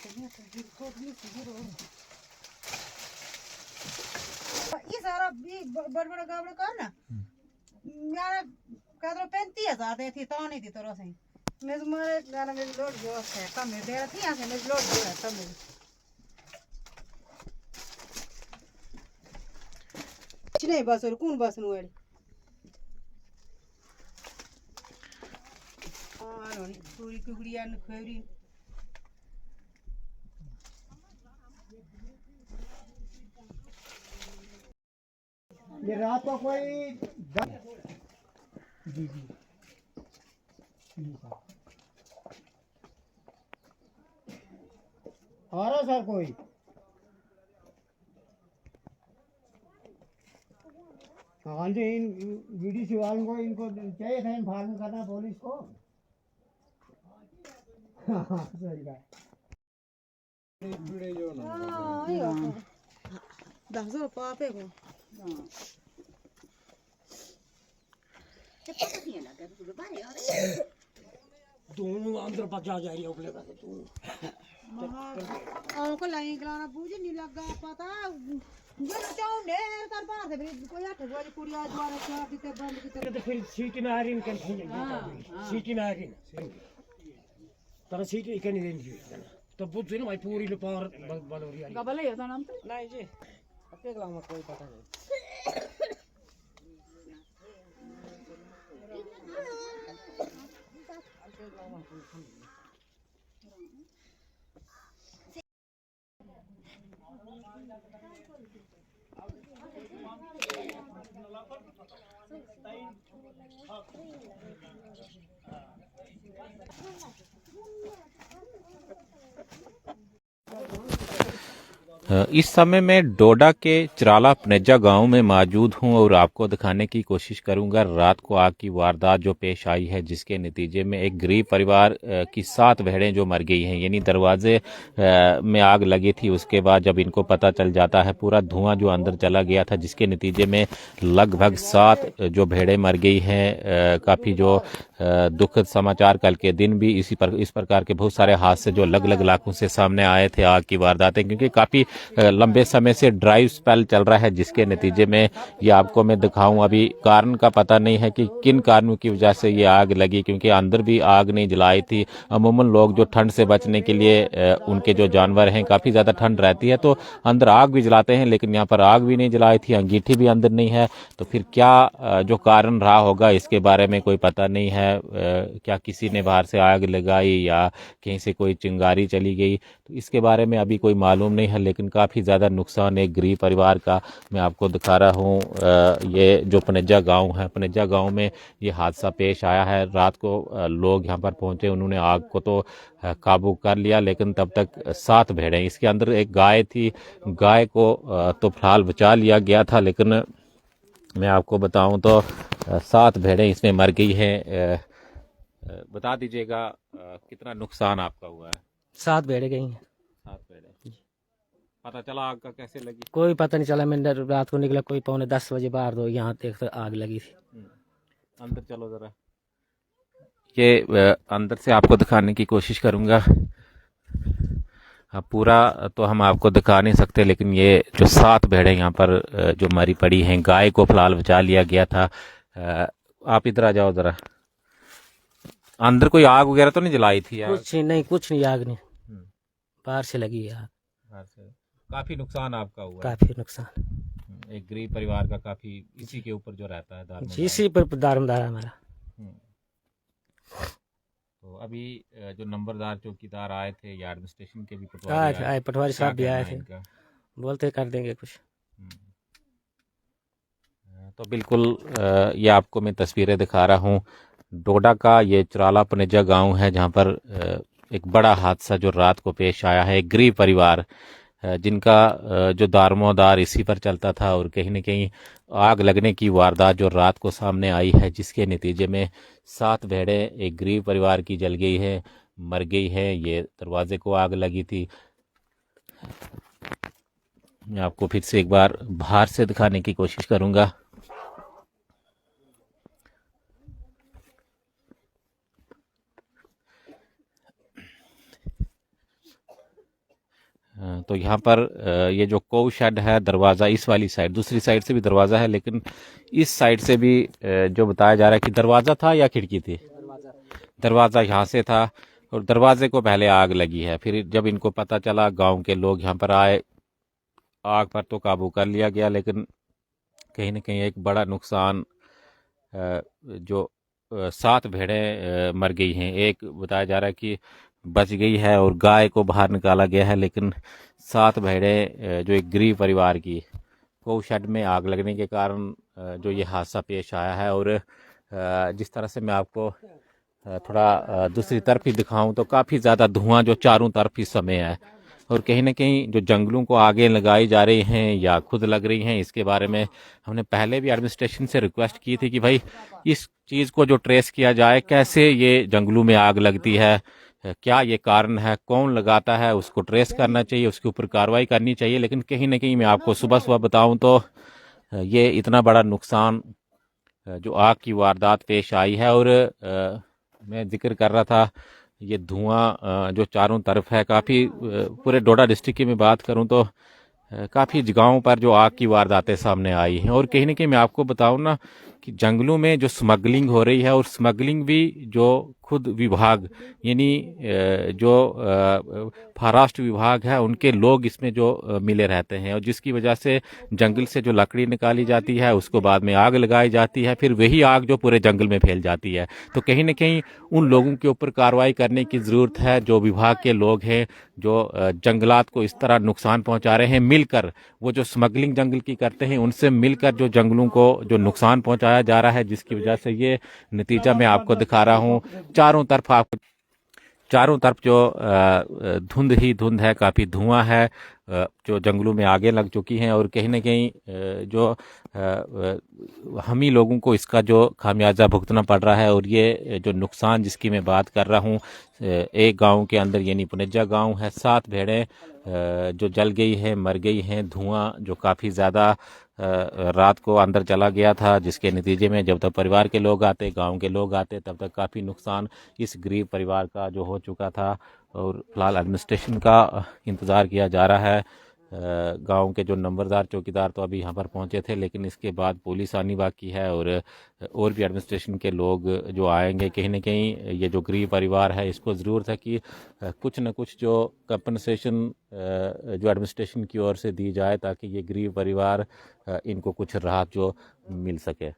ये सारा बड़ बड़ा गावड़ का ना यार कदर 35,000 दे थी तो नहीं थी तो रोसे मैं तुम्हारे गाना में लोड जो है कम है दे थी यहाँ से मैं लोड जो है कम है नहीं बस और कौन बस नु है हाँ पूरी कुकड़ियाँ नखरी ये रात को कोई जी जी आ रहा सर कोई हाँ जी इन वीडियो वालों को इनको चाहिए था इन्फॉर्म करना पुलिस को हाँ सही बात दस पापे को दोनों अंदर पचा जा रही है उगले का तू को लाइन गलाना बूझ नहीं लगा पता ये चाहूं ने कर बाहर से कोई 8 बजे कुड़ी आज द्वारा क्या किते बंद किते तो फिर सीटी में आ रही इनके सीटी में आ रही तर सीटी इकन नहीं देंगी तो बुद्ध ने भाई पूरी पावर बल हो रही है कबल है तो नाम तो नहीं जी अपने गला में कोई पता नहीं इस समय मैं डोडा के चिराला पनेजा गांव में मौजूद हूं और आपको दिखाने की कोशिश करूंगा रात को आग की वारदात जो पेश आई है जिसके नतीजे में एक गरीब परिवार की 7 भेड़ें जो मर गई हैं यानी दरवाजे में आग लगी थी उसके बाद जब इनको पता चल जाता है पूरा धुआं जो अंदर चला गया था जिसके नतीजे में लगभग 7 जो भेड़ें मर गई हैं। काफ़ी जो दुखद समाचार कल के दिन भी इस प्रकार के बहुत सारे हादसे जो अलग अलग इलाकों से सामने आए थे आग की वारदातें क्योंकि काफ़ी लंबे समय से ड्राई स्पेल चल रहा है जिसके नतीजे में ये आपको मैं दिखाऊं अभी कारण का पता नहीं है कि किन कारणों की वजह से ये आग लगी क्योंकि अंदर भी आग नहीं जलाई थी। अमूमन लोग जो ठंड से बचने के लिए उनके जो जानवर हैं काफ़ी ज़्यादा ठंड रहती है तो अंदर आग भी जलाते हैं लेकिन यहाँ पर आग भी नहीं जलाई थी अंगीठी भी अंदर नहीं है तो फिर क्या जो कारण रहा होगा इसके बारे में कोई पता नहीं है। क्या किसी ने बाहर से आग लगाई या कहीं से कोई चिंगारी चली गई तो इसके बारे में अभी कोई मालूम नहीं है लेकिन काफ़ी ज़्यादा नुकसान एक गरीब परिवार का मैं आपको दिखा रहा हूँ। ये जो पनेजा गांव है पनेजा गांव में ये हादसा पेश आया है। रात को लोग यहाँ पर पहुँचे उन्होंने आग को तो काबू कर लिया लेकिन तब तक 7 भेड़ें इसके अंदर एक गाय थी गाय को तो फिलहाल बचा लिया गया था लेकिन मैं आपको बताऊं तो 7 भेड़ें इसमें मर गई हैं। बता दीजिएगा कितना नुकसान आपका हुआ है। 7 भेड़ें गई हैं। 7 भेड़ें पता चला आग का कैसे लगी कोई पता नहीं चला मैंने रात को निकला कोई 9:45 बजे बाहर दो यहाँ देख आग लगी थी। अंदर चलो जरा ये अंदर से आपको दिखाने की कोशिश करूंगा। पूरा तो हम आपको दिखा नहीं सकते लेकिन ये जो 7 भेड़ें यहाँ पर जो मरी पड़ी हैं गाय को फिलहाल बचा लिया गया था। आप इधर आ जाओ जरा अंदर कोई आग वगैरह तो नहीं जलाई थी यार? कुछ नहीं आग नहीं बाहर से लगी है आग। बाहर से काफी नुकसान आपका हुआ काफी नुकसान एक गरीब परिवार का काफी इसी के ऊपर जो रहता है इसी पर दारोमदार हमारा। तो अभी जो नंबरदार चौकीदार आए थे या एडमिनिस्ट्रेशन के भी पटवारी साहब भी आए थे बोलते कर देंगे कुछ। तो बिल्कुल ये आपको मैं तस्वीरें दिखा रहा हूँ डोडा का ये चिराला पनेजा गांव है जहाँ पर एक बड़ा हादसा जो रात को पेश आया है। एक गरीब परिवार जिनका जो दारोमदार इसी पर चलता था और कहीं न कहीं आग लगने की वारदात जो रात को सामने आई है जिसके नतीजे में 7 भेड़ें एक गरीब परिवार की जल गई है मर गई है। ये दरवाजे को आग लगी थी। मैं आपको फिर से एक बार बाहर से दिखाने की कोशिश करूंगा। तो यहाँ पर ये जो कोव शेड है, दरवाज़ा इस वाली साइड, दूसरी साइड से भी दरवाज़ा है, लेकिन इस साइड से भी जो बताया जा रहा है कि दरवाज़ा था या खिड़की थी, दरवाज़ा यहाँ से था और दरवाजे को पहले आग लगी है। फिर जब इनको पता चला, गांव के लोग यहाँ पर आए, आग पर तो काबू कर लिया गया, लेकिन कहीं ना कहीं एक बड़ा नुकसान, जो 7 भेड़ें मर गई हैं। एक बताया जा रहा है कि बच गई है और गाय को बाहर निकाला गया है, लेकिन 7 भेड़ें जो एक गरीब परिवार की, कोव शेड में आग लगने के कारण जो ये हादसा पेश आया है। और जिस तरह से मैं आपको थोड़ा दूसरी तरफ ही दिखाऊं तो काफ़ी ज़्यादा धुआं जो चारों तरफ इस समय है, और कहीं ना कहीं जो जंगलों को आगे लगाई जा रही हैं या खुद लग रही हैं, इसके बारे में हमने पहले भी एडमिनिस्ट्रेशन से रिक्वेस्ट की थी कि भाई इस चीज़ को जो ट्रेस किया जाए, कैसे ये जंगलों में आग लगती है, क्या ये कारण है, कौन लगाता है, उसको ट्रेस करना चाहिए, उसके ऊपर कार्रवाई करनी चाहिए। लेकिन कहीं ना कहीं मैं आपको सुबह सुबह बताऊं तो ये इतना बड़ा नुकसान जो आग की वारदात पेश आई है। और मैं जिक्र कर रहा था, ये धुआं जो चारों तरफ है, काफ़ी पूरे डोडा डिस्ट्रिक्ट की मैं बात करूं तो काफ़ी जगहों पर जो आग की वारदातें सामने आई हैं। और कहीं ना कहीं मैं आपको बताऊं ना कि जंगलों में जो स्मगलिंग हो रही है, और स्मगलिंग भी जो खुद विभाग यानी जो फॉरेस्ट विभाग है, उनके लोग इसमें जो मिले रहते हैं, और जिसकी वजह से जंगल से जो लकड़ी निकाली जाती है उसको बाद में आग लगाई जाती है, फिर वही आग जो पूरे जंगल में फैल जाती है। तो कहीं ना कहीं उन लोगों के ऊपर कार्रवाई करने की ज़रूरत है, जो विभाग के लोग हैं, जो जंगलात को इस तरह नुकसान पहुंचा रहे हैं, मिलकर वो जो स्मगलिंग जंगल की करते हैं, उनसे मिलकर जो जंगलों को जो नुकसान पहुंचाया जा रहा है, जिसकी वजह से ये नतीजा मैं आपको दिखा रहा हूँ। चारों तरफ जो धुंध ही धुंध है, काफ़ी धुआं है, जो जंगलों में आगे लग चुकी हैं, और कहीं ना कहीं जो हम ही लोगों को इसका जो खामियाजा भुगतना पड़ रहा है। और ये जो नुकसान जिसकी मैं बात कर रहा हूँ, एक गांव के अंदर यानी पुनेजा गांव है, 7 भेड़ें जो जल गई है, मर गई हैं। धुआं जो काफ़ी ज़्यादा रात को अंदर चला गया था, जिसके नतीजे में जब तक परिवार के लोग आते, गांव के लोग आते, तब तक काफ़ी नुकसान इस गरीब परिवार का जो हो चुका था। और फिलहाल एडमिनिस्ट्रेशन का इंतज़ार किया जा रहा है। गांव के जो नंबरदार चौकीदार तो अभी यहाँ पर पहुँचे थे, लेकिन इसके बाद पुलिस आनी बाकी है, और भी एडमिनिस्ट्रेशन के लोग जो आएंगे। कहीं ना कहीं ये जो गरीब परिवार है, इसको ज़रूरत है कि कुछ न कुछ जो कंपनसेशन जो एडमिनिस्ट्रेशन की ओर से दी जाए, ताकि ये गरीब परिवार इनको कुछ राहत जो मिल सके।